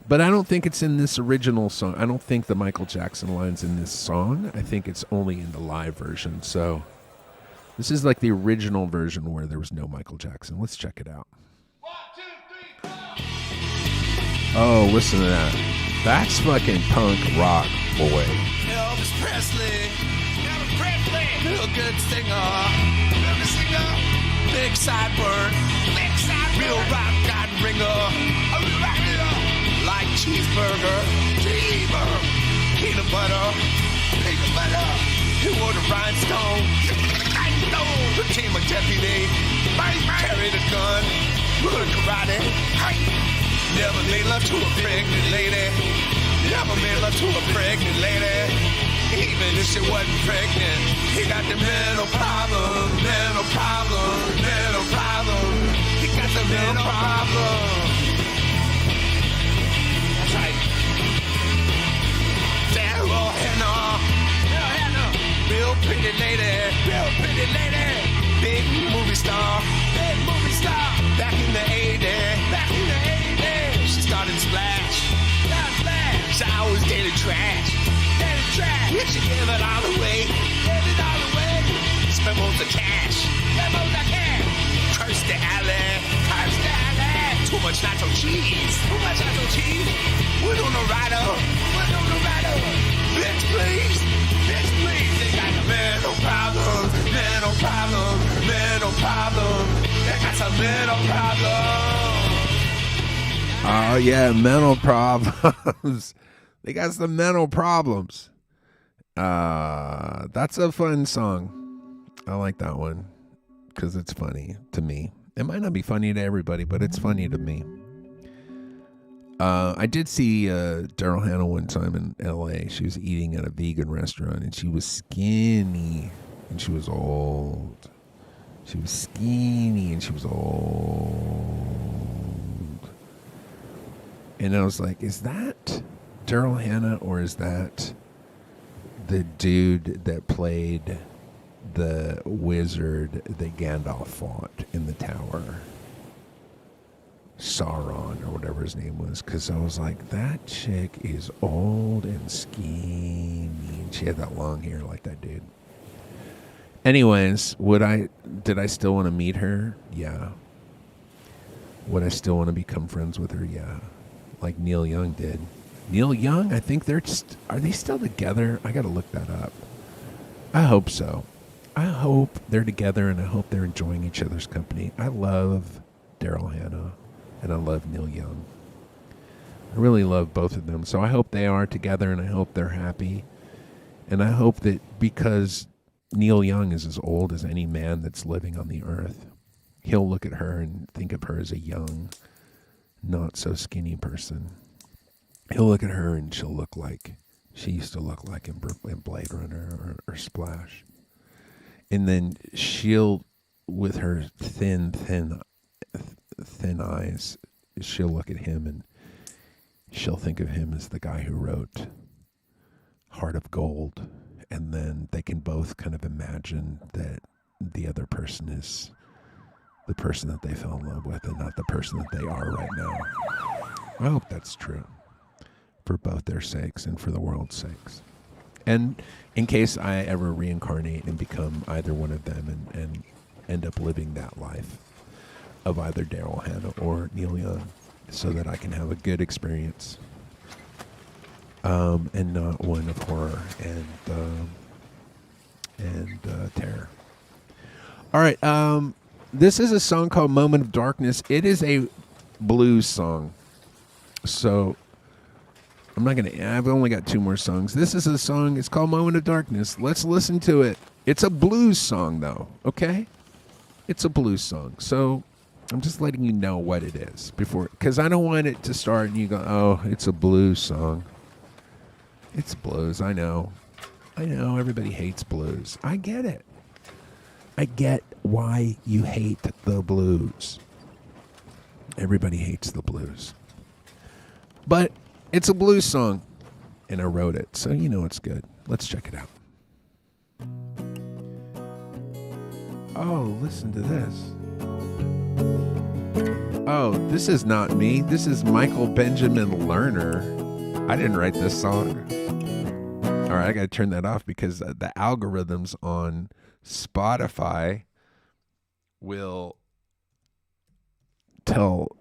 But I don't think it's in this original song. I don't think the Michael Jackson line's in this song. I think it's only in the live version. So this is like the original version where there was no Michael Jackson. Let's check it out. 1, 2, 3, 4. Oh, listen to that. That's fucking punk rock, boy. Elvis Presley. Elvis Presley. Real good singer. Real good singer. Big sideburn. Big sideburn. Real rock god ringer. A real rock ringer. Like cheeseburger. Cheeseburger. Peanut butter. Peanut butter. He wore the rhinestone. Rhinestone. Became a deputy. Carried a gun. Good karate. Never made love to a pregnant lady. Never made love to a pregnant lady. Even if she wasn't pregnant. He got the mental problem. Mental problem. Mental problem. He got the mental problem. That's right. Daryl Hannah. Real pretty lady. Real pretty lady. Big movie star. Big movie star. Back in the 80s. Back in the 80s. She started Splash. Started Splash. She always dated trash. Dated trash. Yeah, she gave it all away. Gave it all away. Spent most of cash. Spent most of cash. Curse the alley. Curse the alley. Too much nacho cheese. Too much nacho cheese. We're on the rider. We're on the rider. Bitch, please. Bitch, please. They got the mental problem. Mental problem. Mental problem. They got some mental problem. Oh, yeah, mental problems. They got some mental problems. That's a fun song. I like that one because it's funny to me. It might not be funny to everybody, but it's funny to me. I did see Daryl Hannah one time in L.A. She was eating at a vegan restaurant, and she was skinny, and she was old. She was skinny, and she was old. And I was like, is that Daryl Hannah, or is that the dude that played the wizard that Gandalf fought in the tower? Sauron, or whatever his name was. Because I was like, that chick is old and skinny. And she had that long hair like that dude. Anyways, did I still want to meet her? Yeah. Would I still want to become friends with her? Yeah. Like Neil Young did. Neil Young, I think are they still together? I got to look that up. I hope so. I hope they're together, and I hope they're enjoying each other's company. I love Daryl Hannah, and I love Neil Young. I really love both of them. So I hope they are together, and I hope they're happy. And I hope that because Neil Young is as old as any man that's living on the earth, he'll look at her and think of her as a young, not so skinny person. He'll look at her and she'll look like she used to look like in Blade Runner or Splash. And then she'll, with her thin eyes, she'll look at him and she'll think of him as the guy who wrote Heart of Gold. And then they can both kind of imagine that the other person is the person that they fell in love with and not the person that they are right now. I hope that's true for both their sakes and for the world's sakes. And in case I ever reincarnate and become either one of them and end up living that life of either Daryl Hannah or Neil Young, so that I can have a good experience and not one of horror and terror. All right, this is a song called Moment of Darkness. It is a blues song. So I've only got two more songs. This is a song, it's called Moment of Darkness. Let's listen to it. It's a blues song though, okay? It's a blues song. So I'm just letting you know what it is before, because I don't want it to start and you go, oh, it's a blues song. It's blues, I know. Everybody hates blues. I get it. I get why you hate the blues. Everybody hates the blues. But it's a blues song, and I wrote it, so you know it's good. Let's check it out. Oh, listen to this. Oh, this is not me. This is Michael Benjamin Lerner. I didn't write this song. All right, I got to turn that off because the algorithms on Spotify will tell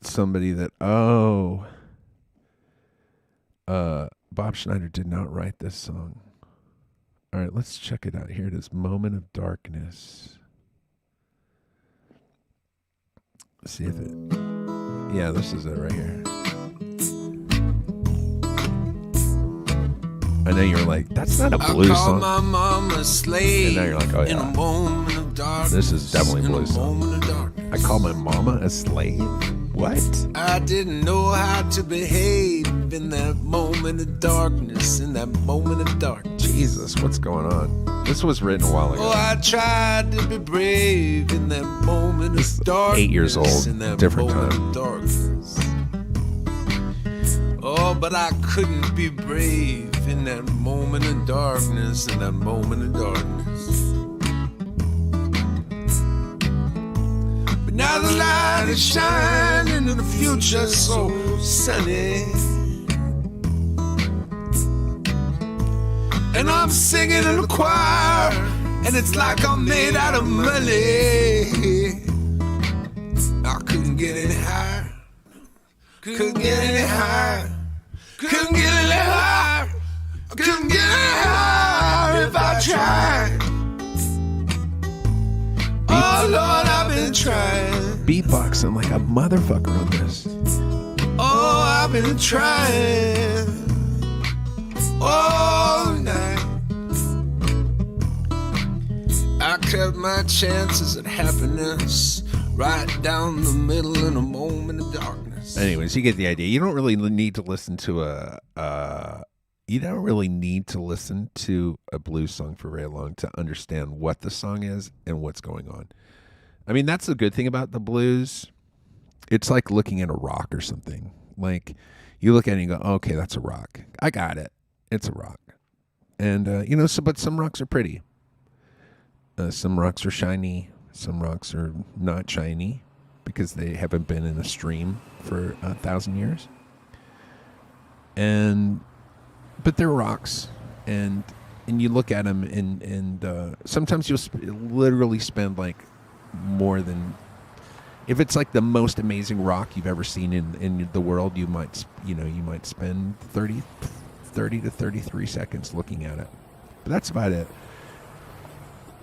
somebody that, oh, Bob Schneider did not write this song. All right, let's check it out. Here it is, Moment of Darkness. Let's see if it... Yeah, this is it right here. I know you're like, that's not a blues song. My mama slave. And now you're like, oh in a yeah, moment of darkness, this is definitely a blues in a song. moment of darkness. I call my mama a slave? What? I didn't know how to behave in that moment of darkness, in that moment of darkness. Jesus, what's going on? This was written a while ago. Oh, I tried to be brave in that moment of darkness. 8 years old, in that different moment time. of darkness. Oh, but I couldn't be brave in that moment of darkness, in that moment of darkness. But now the light is shining and the future so sunny. And I'm singing in the choir, and it's like I'm made out of money. I couldn't get any higher. Couldn't get any higher. Couldn't get any higher. I couldn't get any higher if I tried. Oh Lord, I've been trying. Beatboxing like a motherfucker on this. Oh, I've been trying all night. I kept my chances at happiness right down the middle in a moment of darkness. Anyways, you get the idea. You don't really need to listen to a blues song for very long to understand what the song is and what's going on. I mean, that's the good thing about the blues. It's like looking at a rock or something. Like, you look at it and you go, okay, that's a rock. I got it. It's a rock. And, but some rocks are pretty. Some rocks are shiny. Some rocks are not shiny because they haven't been in a stream for 1,000 years. But they're rocks. And you look at them and sometimes you'll literally spend like more than... If it's like the most amazing rock you've ever seen in the world, you might spend 30 to 33 seconds looking at it. But that's about it.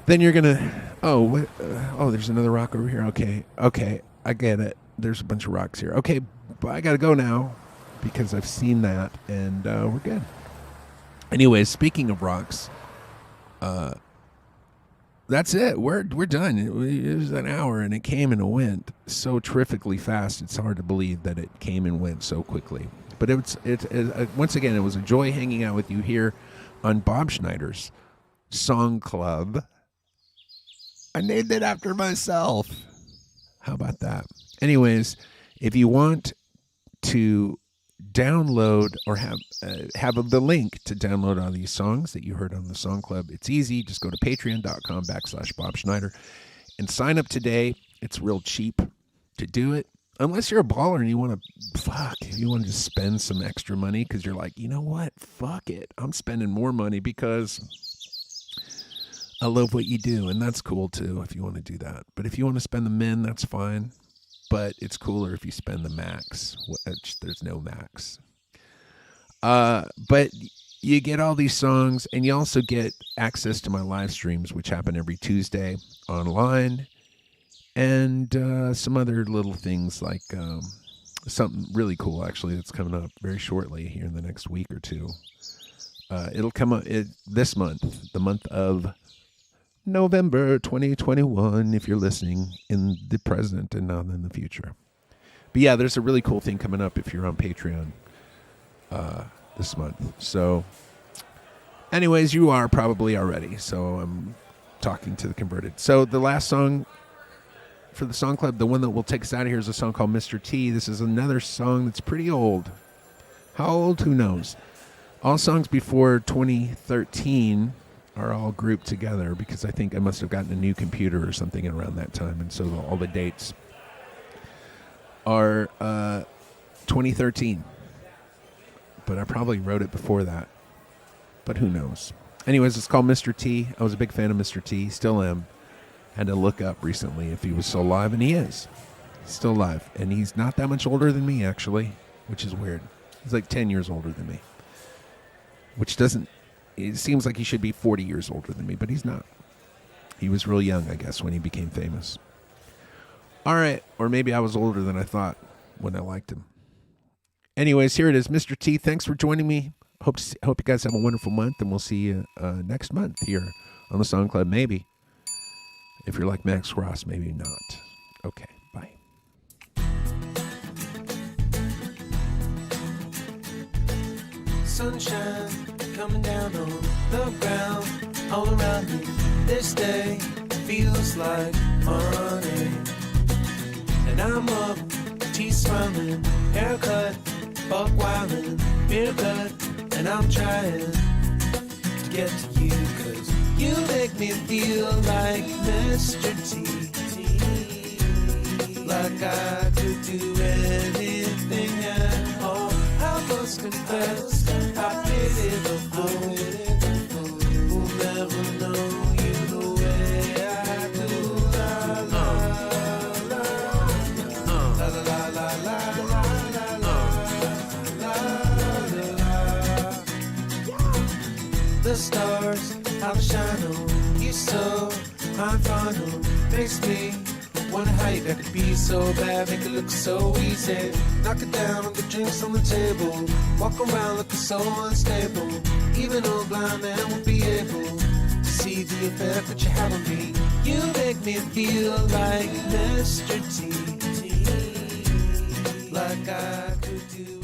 Then you're gonna, there's another rock over here. Okay, I get it. There's a bunch of rocks here. Okay, but I gotta go now because I've seen that, and we're good. Anyways, speaking of rocks, that's it. We're done. It was an hour, and it came and it went so terrifically fast. It's hard to believe that it came and went so quickly. But once again, it was a joy hanging out with you here on Bombschneider's Song Club. I named it after myself. How about that? Anyways, if you want to download or have the link to download all these songs that you heard on the Song Club, it's easy. Just go to patreon.com/Bombschneider and sign up today. It's real cheap to do it. Unless you're a baller and you want to just spend some extra money because you're like, you know what? Fuck it. I'm spending more money because I love what you do. And that's cool too if you want to do that. But if you want to spend the min, that's fine. But it's cooler if you spend the max, which there's no max. But you get all these songs and you also get access to my live streams, which happen every Tuesday online. And some other little things like something really cool, actually, that's coming up very shortly here in the next week or two. It'll come up this month, the month of November 2021, if you're listening in the present and not in the future. But yeah, there's a really cool thing coming up if you're on Patreon this month. So anyways, you are probably already. So I'm talking to the converted. So the last song for the Song Club, the one that will take us out of here, is a song called Mr. T. This is another song that's pretty old. How old? Who knows? All songs before 2013 are all grouped together because I think I must have gotten a new computer or something around that time, and so all the dates are 2013. But I probably wrote it before that. But who knows? Anyways, it's called Mr. T. I was a big fan of Mr. T. Still am. Had to look up recently if he was still alive, and he is. He's still alive. And he's not that much older than me, actually, which is weird. He's like 10 years older than me. which doesn't, it seems like he should be 40 years older than me, but he's not. He was real young, I guess, when he became famous. All right, or maybe I was older than I thought when I liked him. Anyways, here it is, Mr. T. Thanks for joining me. Hope you guys have a wonderful month, and we'll see you next month here on the Song Club. Maybe. If you're like Max Ross, maybe not. Okay, bye. Sunshine coming down on the ground all around me. This day feels like morning, and I'm up, teeth smiling, haircut, buck wildin', beer gut, and I'm trying to get to you, 'cause you make me feel like Mr. T. Like I could do anything at all. I must confess, I pity the fool who'll never know you the way I do. La la la la la la la la la la. The stars, how they shine on you so I'm final. Makes me wonder how you got to be so bad, make it look so easy. Knock it down on the drinks on the table. Walk around looking so unstable. Even a blind man would be able to see the effect that you have on me. You make me feel like Mr. T. Like I could do